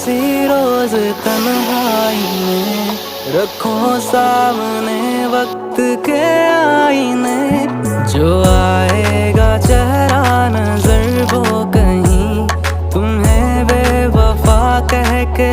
किसी रोज तन्हाई में रखो सामने वक्त के आईने। जो आएगा चेहरा नजर वो कहीं तुम्हें बेवफा कह के